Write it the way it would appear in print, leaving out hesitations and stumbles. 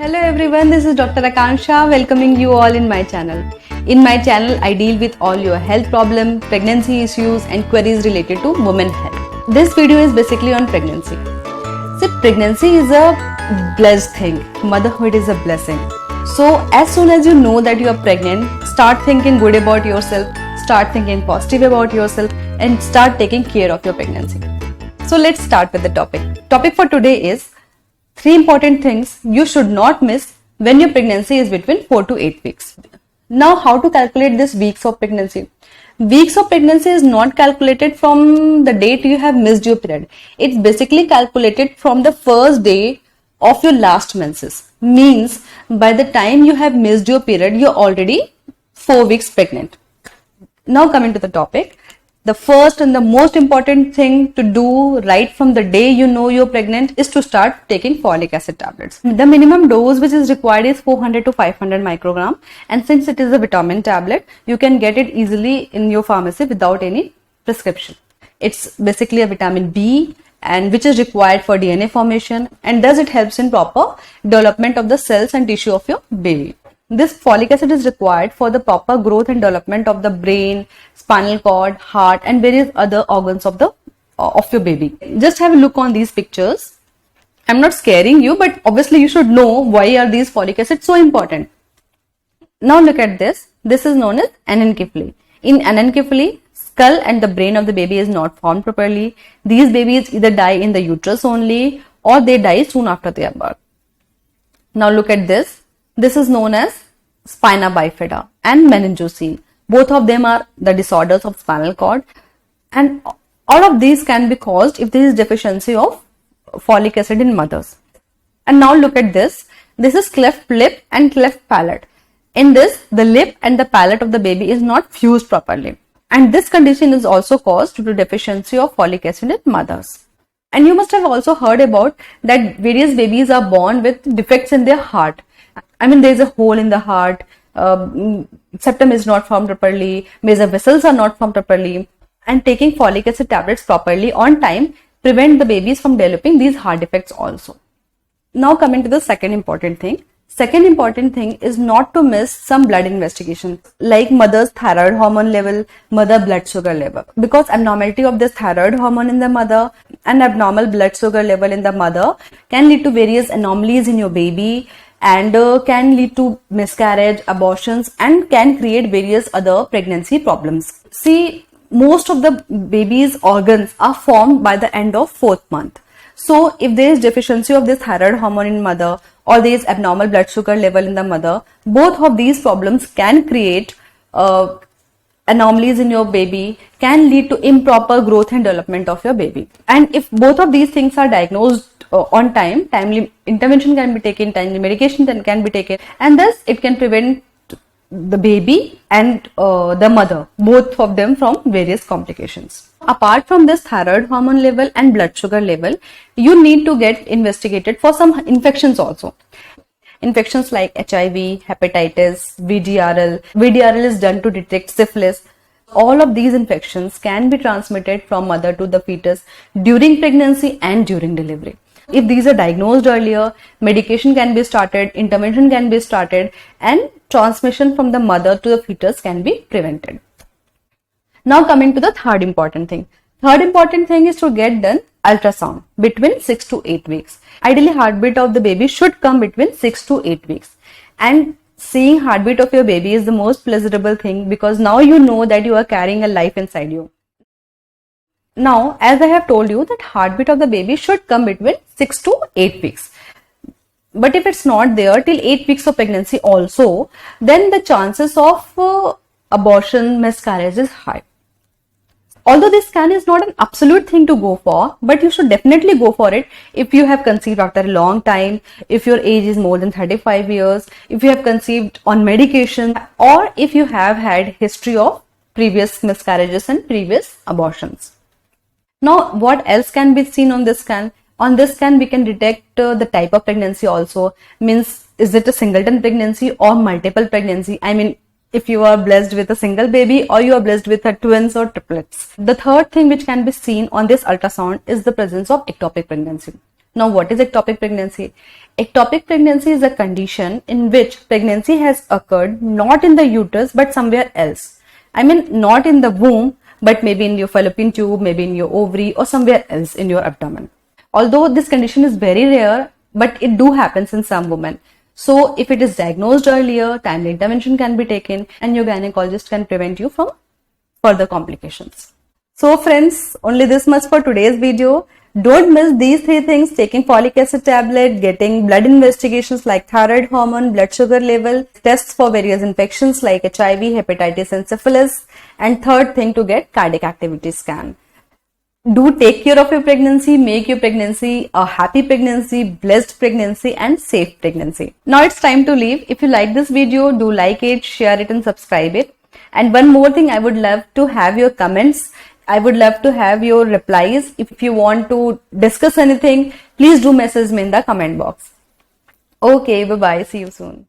Hello everyone, this is Dr. Akanksha welcoming you all in my channel. In my channel, I deal with all your health problems, pregnancy issues and queries related to women health. This video is basically on pregnancy. See, pregnancy is a blessed thing. Motherhood is a blessing. So as soon as you know that you are pregnant, start thinking good about yourself, start thinking positive about yourself and start taking care of your pregnancy. So let's start with the topic. Topic for today is 3 important things you should not miss when your pregnancy is between 4 to 8 weeks. Now, how to calculate this weeks of pregnancy? Weeks of pregnancy is not calculated from the date you have missed your period. It's basically calculated from the first day of your last menses. Means by the time you have missed your period, you're already 4 weeks pregnant. Now coming to the topic. The first and the most important thing to do right from the day you know you're pregnant is to start taking folic acid tablets. The minimum dose which is required is 400 to 500 microgram, and since it is a vitamin tablet, you can get it easily in your pharmacy without any prescription. It's basically a vitamin B and which is required for DNA formation, and thus it helps in proper development of the cells and tissue of your baby. This folic acid is required for the proper growth and development of the brain, spinal cord, heart and various other organs of your baby. Just have a look on these pictures. I'm not scaring you, but obviously you should know why are these folic acids so important. Now look at this. This is known as anencephaly. In anencephaly, skull and the brain of the baby is not formed properly. These babies either die in the uterus only or they die soon after their birth. Now look at this. This is known as spina bifida and meningocele. Both of them are the disorders of spinal cord, and all of these can be caused if there is deficiency of folic acid in mothers. And now look at this. This is cleft lip and cleft palate. In this, the lip and the palate of the baby is not fused properly. And this condition is also caused due to deficiency of folic acid in mothers. And you must have also heard about that various babies are born with defects in their heart. There is a hole in the heart, septum is not formed properly, major vessels are not formed properly, and taking folic acid tablets properly on time prevent the babies from developing these heart defects also. Now coming to the second important thing. Second important thing is not to miss some blood investigations like mother's thyroid hormone level, mother blood sugar level. Because abnormality of this thyroid hormone in the mother and abnormal blood sugar level in the mother can lead to various anomalies in your baby and can lead to miscarriage, abortions and can create various other pregnancy problems. See, most of the baby's organs are formed by the end of 4th month. So if there is deficiency of this thyroid hormone in mother or there is abnormal blood sugar level in the mother, both of these problems can create anomalies in your baby, can lead to improper growth and development of your baby. And if both of these things are diagnosed on time, timely intervention can be taken, timely medication can be taken, and thus it can prevent the baby and the mother, both of them, from various complications. Apart from this thyroid hormone level and blood sugar level, you need to get investigated for some infections also. Infections like HIV, hepatitis, VDRL. VDRL is done to detect syphilis. All of these infections can be transmitted from mother to the fetus during pregnancy and during delivery. If these are diagnosed earlier, medication can be started, intervention can be started, and transmission from the mother to the fetus can be prevented. Now coming to the third important thing. Third important thing is to get done ultrasound between 6 to 8 weeks. Ideally, heartbeat of the baby should come between 6 to 8 weeks. And seeing heartbeat of your baby is the most pleasurable thing because now you know that you are carrying a life inside you. Now, as I have told you that heartbeat of the baby should come between 6 to 8 weeks. But if it's not there till 8 weeks of pregnancy also, then the chances of abortion, miscarriage is high. Although this scan is not an absolute thing to go for, but you should definitely go for it if you have conceived after a long time, if your age is more than 35 years, if you have conceived on medication, or if you have had history of previous miscarriages and previous abortions. Now, what else can be seen on this scan? On this scan, we can detect the type of pregnancy also. Means, is it a singleton pregnancy or multiple pregnancy? If you are blessed with a single baby or you are blessed with twins or triplets. The third thing which can be seen on this ultrasound is the presence of ectopic pregnancy. Now, what is ectopic pregnancy? Ectopic pregnancy is a condition in which pregnancy has occurred not in the uterus but somewhere else. I mean, not in the womb, but maybe in your fallopian tube, maybe in your ovary, or somewhere else in your abdomen. Although this condition is very rare, but it do happens in some women. So if it is diagnosed earlier, timely intervention can be taken and your gynecologist can prevent you from further complications. So friends, only this much for today's video. Don't miss these 3 things: taking folic acid tablet, getting blood investigations like thyroid hormone, blood sugar level, tests for various infections like HIV, hepatitis and syphilis, and third thing, to get cardiac activity scan. Do take care of your pregnancy, make your pregnancy a happy pregnancy, blessed pregnancy and safe pregnancy. Now it's time to leave. If you like this video, do like it, share it and subscribe it. And one more thing, I would love to have your comments. I would love to have your replies. If you want to discuss anything, please do message me in the comment box. Okay, bye-bye. See you soon.